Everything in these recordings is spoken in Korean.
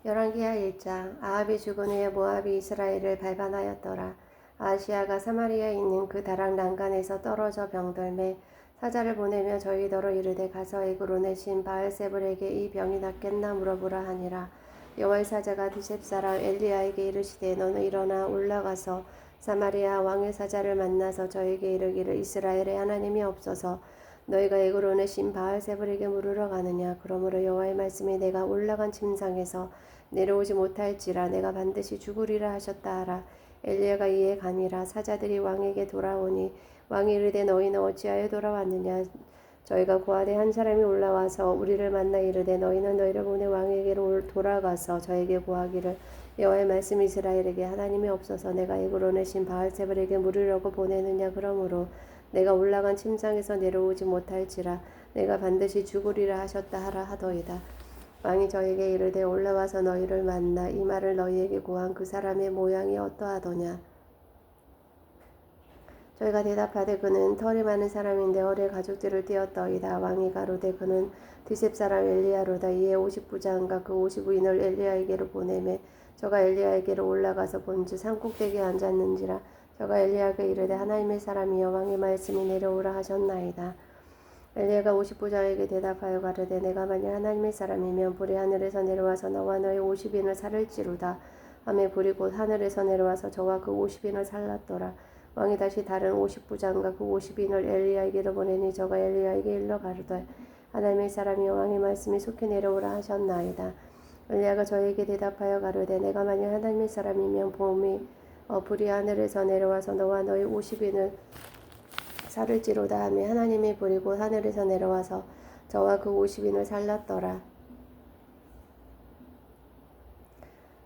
열왕기하 1장. 아합이 죽은 후에 모압이 이스라엘을 발반하였더라. 아하시아가 사마리아에 있는 그 다락 난간에서 떨어져 병들매 사자를 보내며 저희더러 이르되 가서 에그론의 신 바알세불에게 이 병이 낫겠나 물어보라 하니라. 여호와의 사자가 드셉 사람 엘리야에게 이르시되 너는 일어나 올라가서 사마리아 왕의 사자를 만나서 저에게 이르기를 이스라엘에 하나님이 없어서 너희가 에그론의 신 바알세불에게 물으러 가느냐. 그러므로 여호와의 말씀이 내가 올라간 침상에서 내려오지 못할지라 내가 반드시 죽으리라 하셨다 하라. 엘리야가 이에 가니라. 사자들이 왕에게 돌아오니 왕이 이르되 너희는 어찌하여 돌아왔느냐. 저희가 고아대 한 사람이 올라와서 우리를 만나 이르되 너희는 너희를 보내 왕에게로 돌아가서 저에게 고하기를 여호와의 말씀 이스라엘에게 하나님이 없어서 내가 에그론의 신 바알세불에게 물으려고 보내느냐. 그러므로 내가 올라간 침상에서 내려오지 못할지라 내가 반드시 죽으리라 하셨다 하라 하더이다. 왕이 저에게 이르되 올라와서 너희를 만나 이 말을 너희에게 고한 그 사람의 모양이 어떠하더냐. 저희가 대답하되 그는 털이 많은 사람인데 어뢰 가죽들을 띄었더이다. 왕이 가로되 그는 드셉 사람 엘리야로다. 이에 50부장과 그 50인을 엘리야에게로 보내매 저가 엘리야에게로 올라가서 본즉 산꼭대기에 앉았는지라. 저가 엘리야에게 이르되 하나님의 사람이여 왕의 말씀이 내려오라 하셨나이다. 엘리야가 50부장에게 대답하여 가르되 내가 만약 하나님의 사람이면 불이 하늘에서 내려와서 너와 너의 50인을 살을지로다 하매 불이 곧 하늘에서 내려와서 저와 그 50인을 살랐더라. 왕이 다시 다른 50부장과 그 50인을 엘리야에게로 보내니 저가 엘리야에게 일러 가르되 하나님의 사람이여 왕의 말씀이 속히 내려오라 하셨나이다. 엘리야가 저에게 대답하여 가르되 내가 만약 하나님의 사람이면 불이 하늘에서 내려와서 너와 너의 50인을 살을지로다 하며 하나님의 불이 곧 하늘에서 내려와서 저와 그 50인을 살랐더라.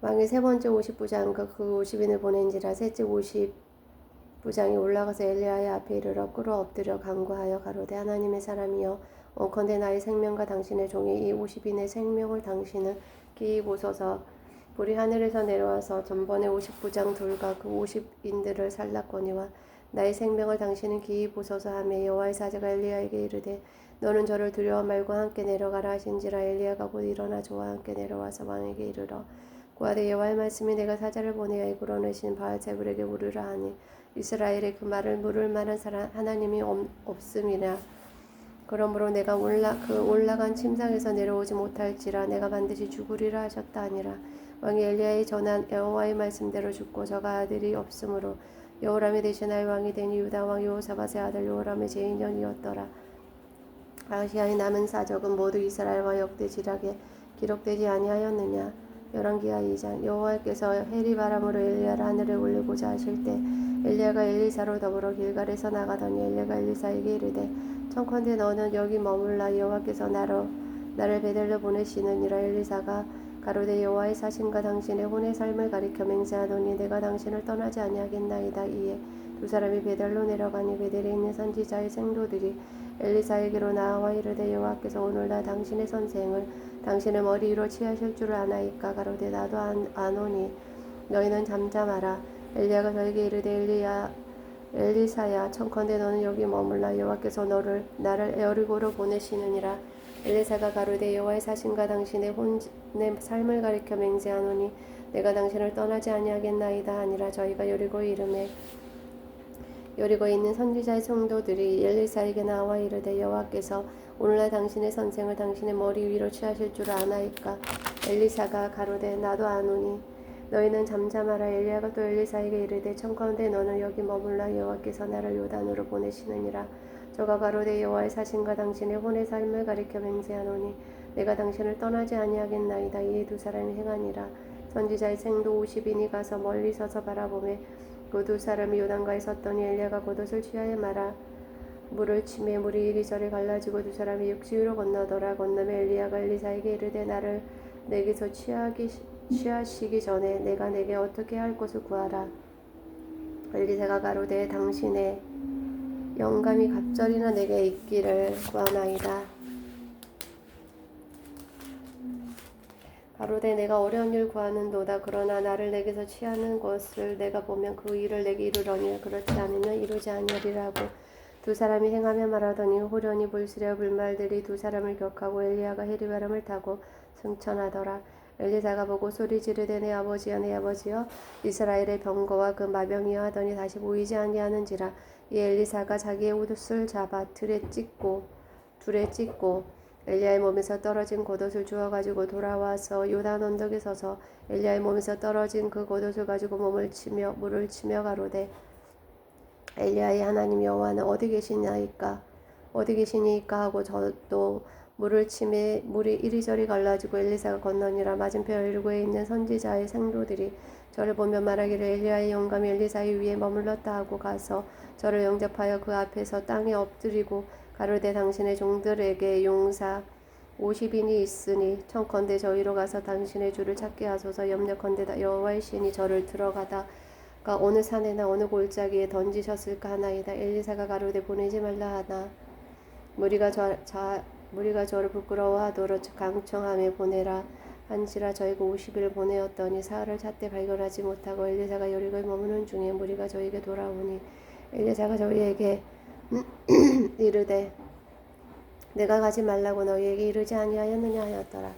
왕이 세 번째 50부장과 그 50인을 보낸지라. 셋째 50부장이 올라가서 엘리야의 앞에 이르러 꿇어 엎드려 간구하여 가로되 하나님의 사람이여 원컨대 나의 생명과 당신의 종의 이 50인의 생명을 당신은 기이 보소서. 불이 하늘에서 내려와서 전번에 50부장 둘과 그 50인들을 살랐거니와 나의 생명을 당신은 기이 보소서 하며 여호와의 사자가 엘리야에게 이르되 너는 저를 두려워 말고 함께 내려가라 하신지라. 엘리야가 곧 일어나 저와 함께 내려와서 왕에게 이르러 고하되 여호와의 말씀이 내가 사자를 보내어 에그론의 신 바알세불에게 물으라 하니 이스라엘에 그 말을 물을 만한 사람 하나님이 없음이라. 그러므로 내가 올라간 침상에서 내려오지 못할지라 내가 반드시 죽으리라 하셨다 하니라. 왕이 엘리야의 전한 여호와의 말씀대로 죽고 저가 아들이 없으므로 여호람이 대신하여 왕이 된 유다 왕 여호사밧의 아들 여호람의 제2년이었더라. 아하시아의 남은 사적은 모두 이스라엘 왕 역대지략에 기록되지 아니하였느냐. 열왕기하 2장. 여호와께서 해리바람으로 엘리야를 하늘에 올리고자 하실 때 엘리야가 엘리사로 더불어 길갈에서 나가더니 엘리야가 엘리사에게 이르되 청컨대 너는 여기 머물라. 여호와께서 나를 베델로 보내시느니라. 엘리사가 가로되 여호와의 사신과 당신의 혼의 삶을 가리켜 맹세하더니 내가 당신을 떠나지 아니하겠나이다. 이에 두 사람이 베델로 내려가니 베델에 있는 선지자의 생도들이 엘리사에게로 나와 이르되 여호와께서 오늘날 당신의 선생을 당신의 머리 위로 취하실 줄을 아나이까. 가로되 나도 아노니 너희는 잠잠하라. 엘리야가 저에게 이르되 엘리사야 청컨대 너는 여기 머물라. 여호와께서 나를 여리고로 보내시느니라. 엘리사가 가로되 여호와의 사신과 당신의 혼의 삶을 가리켜 맹세하노니 내가 당신을 떠나지 아니하겠나이다 하니라. 저희가 여리고에 이르매 여리고에 있는 선지자의 성도들이 엘리사에게 나와 이르되 여호와께서 오늘날 당신의 선생을 당신의 머리 위로 취하실 줄 아나이까. 엘리사가 가로되 나도 아노니 너희는 잠잠하라. 엘리야가 또 엘리사에게 이르되 청컨대 너는 여기 머물라. 여호와께서 나를 요단으로 보내시느니라. 저가 가로되 여호와의 사신과 당신의 혼의 삶을 가리켜 맹세하노니 내가 당신을 떠나지 아니하겠나이다. 이에 두 사람이 행하니라. 선지자의 생도 50인이 가서 멀리 서서 바라보매 그 두 사람이 요단가에 섰더니 엘리야가 겉옷을 취하여 말아 물을 치매 물이 이리저리 갈라지고 두 사람이 육지 위로 건너더라. 건너매 엘리야가 엘리사에게 이르되 나를 내게서 취하시기 전에 내가 내게 어떻게 할 것을 구하라. 엘리사가 가로되 당신의 영감이 갑절이나 내게 있기를 구하나이다. 가로되 내가 어려운 일 구하는도다. 그러나 나를 내게서 취하는 것을 내가 보면 그 일을 내게 이루려니와 그렇지 않으면 이루지 아니하리라고. 두 사람이 행하며 말하더니 호련히 불시려 불말들이 두 사람을 격하고 엘리야가 해리바람을 타고 승천하더라. 엘리사가 보고 소리 지르되 내 아버지여 내 아버지여 이스라엘의 병거와 그 마병이여 하더니 다시 보이지 아니하는지라. 이 엘리사가 자기의 옷을 잡아 둘에 찢고 엘리야의 몸에서 떨어진 겉옷을 주워 가지고 돌아와서 요단 언덕에 서서 엘리야의 몸에서 떨어진 그 겉옷을 가지고 물을 치며 가로되 엘리야의 하나님 여호와는 어디 계시나이까 하고 저도 물을 치매 물이 이리저리 갈라지고 엘리사가 건너니라. 맞은편 열구에 있는 선지자의 생도들이 저를 보며 말하기를 엘리야의 영감이 엘리사의 위에 머물렀다 하고 가서 저를 영접하여 그 앞에서 땅에 엎드리고 가로되 당신의 종들에게 용사 50인이 있으니 청컨대 저희로 가서 당신의 주를 찾게 하소서. 염려컨대 여호와의 신이 저를 들어가다가 어느 산에나 어느 골짜기에 던지셨을까 하나이다. 엘리사가 가로되 보내지 말라 하나 무리가 저를 부끄러워하도록 강청함에 보내라 한지라. 저희가 50일 보내었더니 사흘을 찾되 발견하지 못하고 엘리사가 여리고에 머무는 중에 무리가 저에게 돌아오니 엘리사가 저희에게 이르되 내가 가지 말라고 너희에게 이르지 아니하였느냐 하였더라.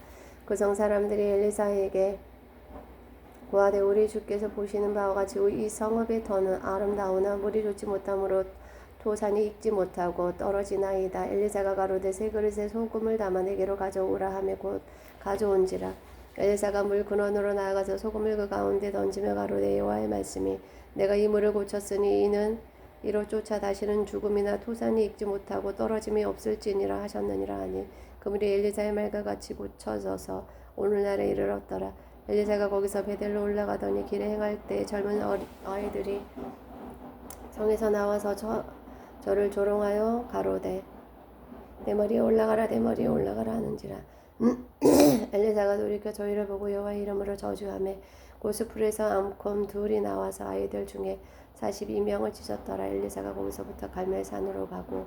그 성 사람들이 엘리사에게 고하되 우리 주께서 보시는 바와 같이 이 성읍의 터는 아름다우나 물이 좋지 못하므로 토산이 익지 못하고 떨어지나이다. 엘리사가 가로되 세 그릇에 소금을 담아 내게로 가져오라 하며 곧 가져온지라. 엘리사가 물 근원으로 나아가서 소금을 그 가운데 던지며 가로되 여호와의 말씀이 내가 이 물을 고쳤으니 이는 이로 쫓아 다시는 죽음이나 토산이 익지 못하고 떨어짐이 없을지니라 하셨느니라 하니 그 물이 엘리사의 말과 같이 고쳐져서 오늘날에 이르렀더라. 엘리사가 거기서 베델로 올라가더니 길에 행할 때 젊은 아이들이 성에서 나와서 저를 조롱하여 가로되 내 머리에 올라가라 내 머리에 올라가라 하는지라. 엘리사가 돌이켜 저희를 보고 여호와의 이름으로 저주하며 고스풀에서 암콤 둘이 나와서 아이들 중에 42명을 찢었더라. 엘리사가 거기서부터 갈멜산으로 가고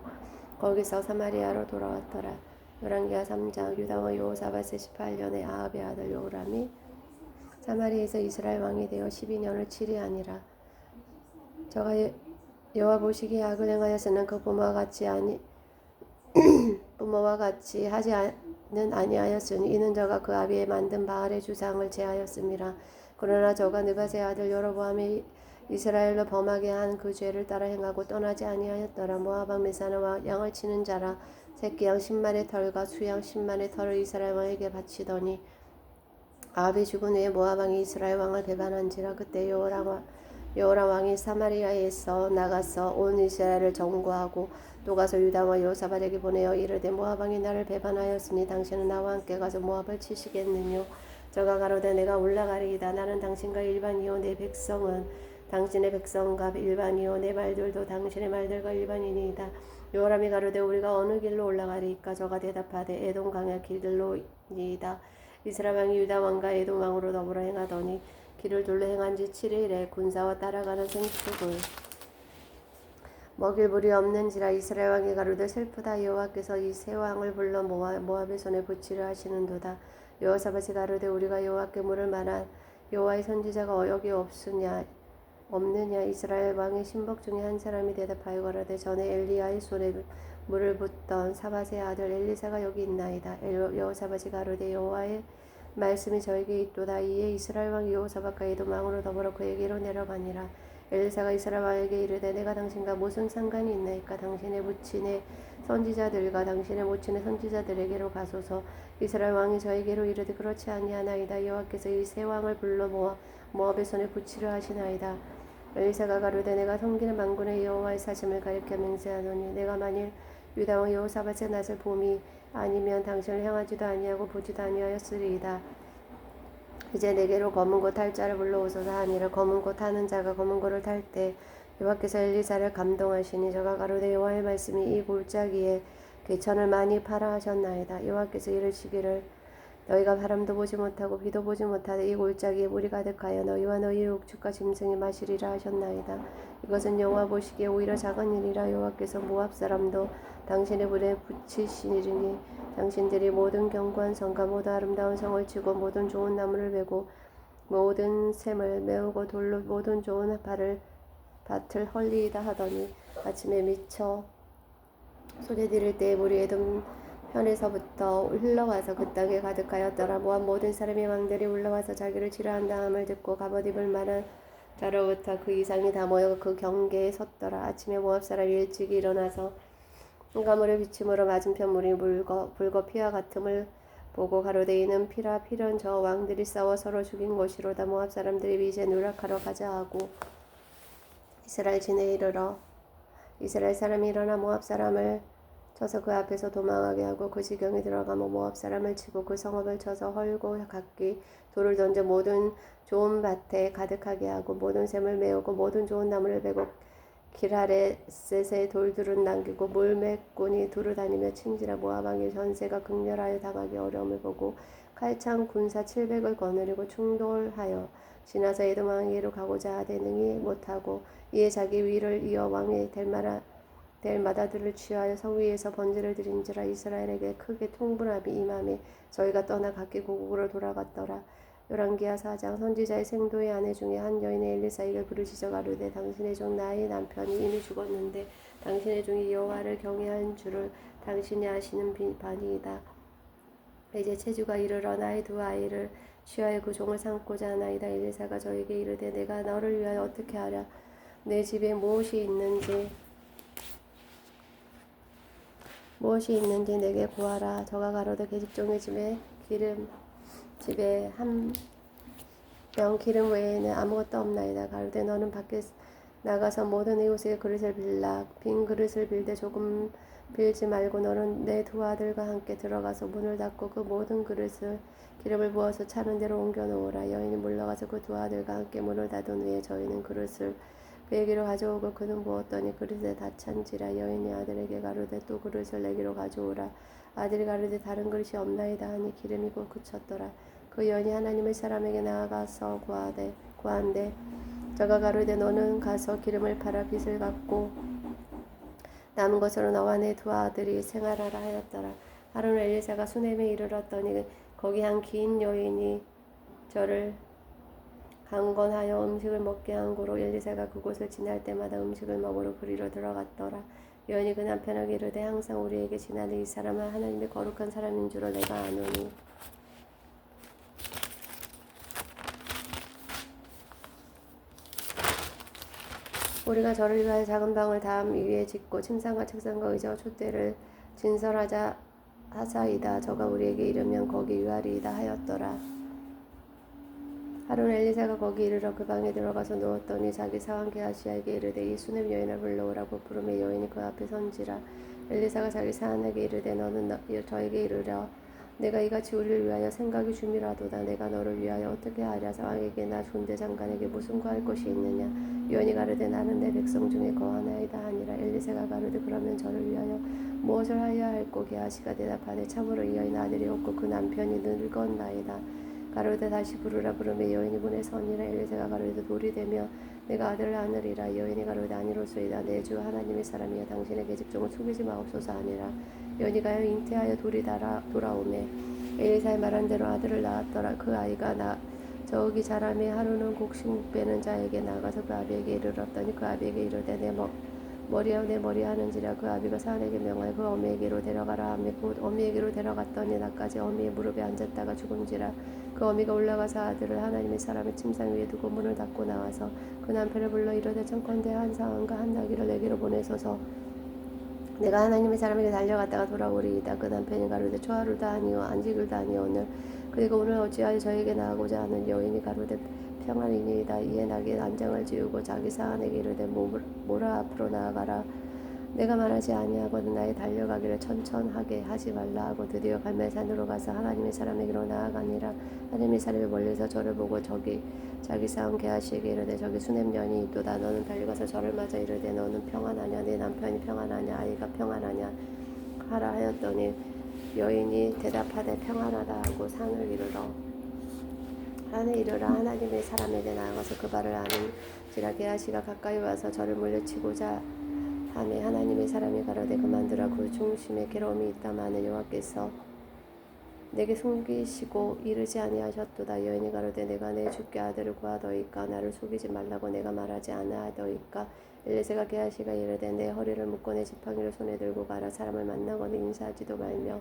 거기서 사마리아로 돌아왔더라. 열왕기하 3장. 유다와 여호사밧 18년에 아합의 아들 요람이 사마리아에서 이스라엘 왕이 되어 12년을 치리하니라. 저가 여호와 보시기에 악을 행하였으나 그 부모와 같이 하지는 아니하였으니 이는 저가 그 아비에 만든 바알의 주상을 제하였음이라. 그러나 저가 느밧의 아들 여로보암이 이스라엘로 범하게 한 그 죄를 따라 행하고 떠나지 아니하였더라. 모압 왕 메사나와 양을 치는 자라 새끼 양 10만의 털과 수양 10만의 털을 이스라엘 왕에게 바치더니 아합이 죽은 후에 모압 왕이 이스라엘 왕을 배반한지라. 그때 여호람 왕이 사마리아에서 나가서 온 이스라엘을 점거하고 또 가서 유다 왕 여호사밧에게 보내어 이르되 모압 왕이 나를 배반하였으니 당신은 나와 함께 가서 모압을 치시겠느뇨. 저가 가로되 내가 올라가리이다. 나는 당신과 일반이요 내 백성은 당신의 백성과 일반이요 내 말들도 당신의 말들과 일반이니이다. 여호람이 가로되 우리가 어느 길로 올라가리이까. 저가 대답하되 에돔 강의 길들로이다. 이스라엘 왕이 유다 왕과 에돔 왕으로 더불어 행하더니 길을 둘러 행한 지 7일에 군사와 따라가는 생축을 먹일 물이 없는지라. 이스라엘 왕이 가로되 슬프다. 여호와께서 이 세 왕을 불러 모압의 손에 붙이려 하시는도다. 여호사밧이 가로되 우리가 여호와께 물을 만한 여호와의 선지자가 여기 없느냐. 이스라엘 왕의 신복 중에 한 사람이 대답하여 가로되 전에 엘리야의 손에 물을 붓던 사밧의 아들 엘리사가 여기 있나이다. 여호사밧이 가로되 여호와의 말씀이 저에게 있도다. 이에 이스라엘 왕 여호사밧과 에돔 왕으로 더불어 그에게로 내려가니라. 엘리사가 이스라엘 왕에게 이르되 내가 당신과 무슨 상관이 있나이까. 당신의 부친의 선지자들과 당신의 모친의 선지자들에게로 가소서. 이스라엘 왕이 저에게로 이르되 그렇지 아니하나이다. 여호와께서 이 세 왕을 불러 모압의 손에 붙이려 하시나이다. 엘리사가 가로되 내가 섬기는 만군의 여호와의 사심을 가리켜 맹세하노니 내가 만일 유다 왕 여호사밧의 낯을 봄이 아니면 당신을 향하지도 아니하고 보지도 아니하였으리이다. 이제 내게로 검은 고 탈 자를 불러오소서 하니라. 검은 고 타는 자가 검은 고를 탈 때 여호와께서 엘리사를 감동하시니 저가 가로되 여호와의 말씀이 이 골짜기에 개천을 많이 파라 하셨나이다. 여호와께서 이르시기를 너희가 바람도 보지 못하고 비도 보지 못하되 이 골짜기에 물이 가득하여 너희와 너희의 육축과 짐승이 마시리라 하셨나이다. 이것은 여호와 보시기에 오히려 작은 일이라. 여호와께서 모압 사람도 당신의 불에 붙이시리니 당신들이 모든 견고한 성과 모든 아름다운 성을 치고 모든 좋은 나무를 베고 모든 샘을 메우고 돌로 모든 좋은 밭을 헐리이다 하더니 아침에 미쳐 소리 들을 때에 물이 에돔 현에서부터 흘러와서 그 땅에 가득하였더라. 모압 모든 사람의 왕들이 올라와서 자기를 치료한 다음을 듣고 갑옷 입을 만한 자로부터 그 이상이 다 모여 그 경계에 섰더라. 아침에 모압 사람이 일찍 일어나서 한가물을 비침으로 맞은편 물이 붉어 피와 같음을 보고 가로되 이는 피라. 피는 저 왕들이 싸워 서로 죽인 것이로다. 모압 사람들이 이제 누락하러 가자 하고 이스라엘 진에 이르러 이스라엘 사람이 일어나 모압 사람을 쳐서 그 앞에서 도망하게 하고 그 지경에 들어가며 모압 사람을 치고 그 성읍을 쳐서 헐고 각기 돌을 던져 모든 좋은 밭에 가득하게 하고 모든 샘을 메우고 모든 좋은 나무를 베고 길하레셋에 돌들은 남기고 물매꾼이 두루다니며 칭지라. 모압 왕의 전세가 극렬하여 당하기 어려움을 보고 칼창 군사 700을 거느리고 충돌하여 지나서 에돔 왕에게로 가고자 하되 능히 못하고 이에 자기 위를 이어 왕이 될 마다들을 취하여 성 위에서 번제를 드린지라. 이스라엘에게 크게 통분함이 임함에 저희가 떠나 각기 고국으로 돌아갔더라. 열왕기하 4장. 선지자의 생도의 아내 중에 한 여인이 엘리사에게 부르짖어 가로되 당신의 종 나의 남편이 이미 죽었는데 당신의 종이 여호와를 경외한 줄을 당신이 아시는 바니이다. 이제 체주가 이르러 나의 두 아이를 취하여 그 종을 삼고자 하나이다. 엘리사가 저에게 이르되 내가 너를 위하여 어떻게 하랴. 내 집에 무엇이 있는지 내게 구하라. 저가 가로되 계집종의 집에 한 병 기름 외에는 아무것도 없나이다. 가로되 너는 밖에 나가서 모든 이웃의 그릇을 빌라. 빈 그릇을 빌되 조금 빌지 말고 너는 내 두 아들과 함께 들어가서 문을 닫고 그 모든 그릇을 기름을 부어서 차는 대로 옮겨 놓으라. 여인이 물러가서 그 두 아들과 함께 문을 닫은 후에 저희는 그릇을 그에게로 가져오고 그는 부었더니 그릇에 다 찬지라. 여인이 아들에게 가로되 또 그릇을 내게로 가져오라. 아들이 가로되 다른 그릇이 없나이다 하니 기름이 곧 그쳤더라. 그 여인이 하나님의 사람에게 나아가서 구한데 저가 가로되 너는 가서 기름을 팔아 빚을 갚고 남은 것으로 너와 내 두 아들이 생활하라 하였더라. 하루는 엘리사가 수넴에 이르렀더니 거기 한 긴 여인이 저를 강건하여 음식을 먹게 한 고로 엘리사가 그곳을 지날 때마다 음식을 먹으러 그리로 들어갔더라. 여인이 그 남편에게 이르되 항상 우리에게 지나는 이 사람은 하나님의 거룩한 사람인 줄을 내가 아노니 우리가 저를 위하여 작은 방을 담 위에 짓고 침상과 책상과 의자와 촛대를 진설하자 하사이다. 저가 우리에게 이르면 거기 유하리이다 하였더라. 하루는 엘리사가 거기 이르러 그 방에 들어가서 누웠더니 자기 사환 게하시야에게 이르되 이 수넴 여인을 불러오라고 부르매 여인이 그 앞에 선지라. 엘리사가 자기 사환에게 이르되 너는 저에게 이르러 내가 이같이 우리를 위하여 생각이 줌이라도다. 내가 너를 위하여 어떻게 하랴. 왕에게나 존대 장관에게 무슨 구할 것이 있느냐. 여인이 가로되 나는 내 백성 중에 거하나이다 하니라. 엘리사가 가로되 그러면 저를 위하여 무엇을 하여야 할꼬. 게하시가 대답하되 참으로 이 여인 아들이 없고 그 남편이 늙었나이다. 가로되 다시 부르라. 부르매 여인이 문에 서니라. 엘리사가 가로되 돌이 되며 내가 아들을 안으리라. 여인이 가로되 아니로소이다. 내 주 하나님의 사람이여 당신의 계집종을 속이지 마옵소서 하니라. 여인이 가여 잉태하여 돌이 돌아오매 엘리사의 말한 대로 아들을 낳았더라. 그 아이가 저기 자라매 하루는 곡식 빼는 자에게 나가서 그 아비에게 이르렀더니 그 아비에게 이르되 내 머리야 내 머리 하는지라. 그 아비가 사내에게 명하여 그 어미에게로 데려가라 하며 곧 어미에게로 데려갔더니 낮까지 어미의 무릎에 앉았다가 죽은지라. 그 어미가 올라가서 아들을 하나님의 사람의 침상 위에 두고 문을 닫고 나와서 그 남편을 불러 이르되 청컨대 한 상한과 한 나귀를 내게로 보내소서. 내가 하나님의 사람에게 달려갔다가 돌아오리이다. 그 남편이 가로되 초하루도 아니요 안식일도 아니요 오늘 그리고 오늘 어찌하여 저에게 나가고자 하는. 여인이 가로되 평안이니이다. 이에 나귀의 안장을 지우고 자기 사환에게 이르되 모라 앞으로 나아가라. 내가 말하지 아니하거든 나의 달려가기를 천천하게 하지 말라 하고 드디어 갈멜산으로 가서 하나님의 사람에게로 나아가니라. 하나님의 사람이 멀리서 저를 보고 저기 자기 사온 게하시에게 이르되 저기 수넴 여인이 있도다. 너는 달려가서 저를 맞아 이르되 너는 평안하냐. 네 남편이 평안하냐. 아이가 평안하냐 하라 하였더니 여인이 대답하되 평안하다 하고 산을 이르러 하나님의 사람에게 나아가서 그 발을 아는지라. 게하시가 가까이 와서 저를 물리치고자 하매 하나님의 사람이 가로되 그만두라. 그 중심에 괴로움이 있다마는 여호와께서 내게 숨기시고 이르지 아니하셨도다. 여인이 가로되 내가 내 주께 아들을 구하더이까. 나를 속이지 말라고 내가 말하지 아니하더이까. 엘리사가 게하시가 이르되 내 허리를 묶고 내 지팡이를 손에 들고 가라. 사람을 만나거니 인사하지도 말며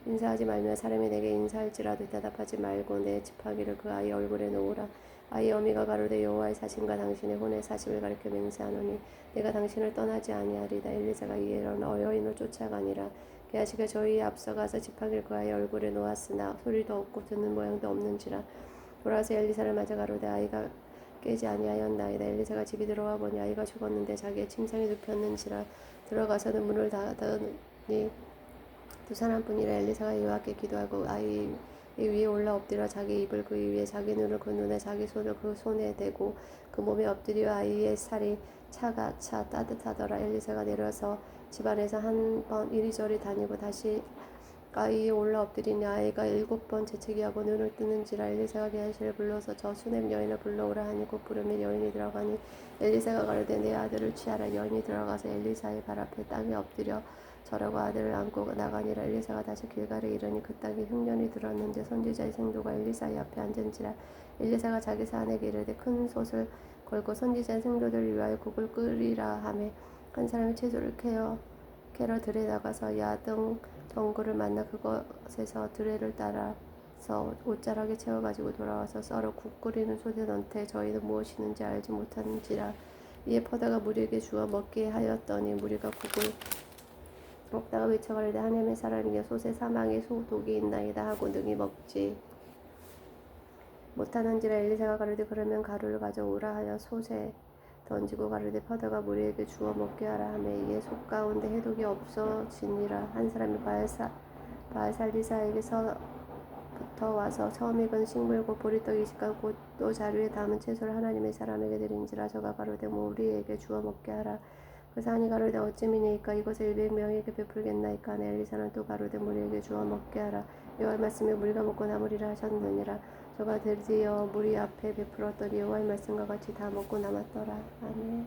인사하지 말며 사람이 내게 인사할지라도 대답하지 말고 내 지팡이를 그 아이 얼굴에 놓으라. 아이 어미가 가로되 여호와의 사심과 당신의 혼의 사심을 가리켜 맹세하노니 내가 당신을 떠나지 아니하리다. 엘리사가 이에 여인을 쫓아가니라. 게하시게 저희에 앞서가서 지팡이를 그 아이 얼굴에 놓았으나 소리도 없고 듣는 모양도 없는지라. 돌아와서 엘리사를 맞아 가로되 아이가 깨지 아니하였나이다. 엘리사가 집에 들어와 보니 아이가 죽었는데 자기의 침상에 눕혔는지라. 들어가서는 문을 닫으니 두 사람뿐이라. 엘리사가 여호와께 기도하고 아이 위에 올라 엎드려 자기 입을 그 위에 자기 눈을 그 눈에 자기 손을 그 손에 대고 그 몸에 엎드려 아이의 살이 차가 따뜻하더라. 엘리사가 내려서 집안에서 한 번 이리저리 다니고 다시 아이에 올라 엎드리니 아이가 7번 재채기하고 눈을 뜨는지라. 엘리사가 게하시를 불러서 저 수냄 여인을 불러오라 하니 곧 부르면 여인이 들어가니 엘리사가 가로되 내 아들을 취하라. 여인이 들어가서 엘리사의 발 앞에 땅에 엎드려 저라고 아들을 안고 나가니라. 엘리사가 다시 길갈에 이르니 그 땅에 흉년이 들었는데 선지자의 생도가 엘리사의 앞에 앉은지라. 엘리사가 자기 사안에게 이르되 큰 솥을 걸고 선지자의 생도들을 위하여 국을 끓이라 하매 한 사람이 채소를 캐러 들에 나가서 야등 덩굴을 만나 그것에서 들에를 따라서 옷자락에 채워가지고 돌아와서 썰어 국 끓이는 솥에 넣되 저희는 무엇이는지 알지 못하는지라. 이에 퍼다가 무리에게 주어 먹게 하였더니 무리가 국을 먹다가 외쳐가로되 하나님의 사람이여 솥에 사망의 독이 있나이다 하고 능히 먹지 못하는지라. 엘리사가 가로되 그러면 가루를 가져오라 하여 솥에 던지고 가로되 퍼다가 무리에게 주어 먹게 하라 하매 이에 솥 가운데 해독이 없어지니라. 한 사람이 바알살리사에게서부터 와서 처음 익은 식물과 보리떡 20간 곧 또 자루에 담은 채소를 하나님의 사람에게 드린지라. 저가 가로되 우리에게 주어 먹게 하라. 그 사람이 가로되 어찌미니이까 이것을 100명에게 베풀겠나이까 하니 엘리사는 또 가로되 무리에게 주어 먹게 하라. 여호와의 말씀에 무리가 먹고 남으리라 하셨느니라. 저가 드디어 무리 앞에 베풀었더니 여호와의 말씀과 같이 다 먹고 남았더라. 아멘.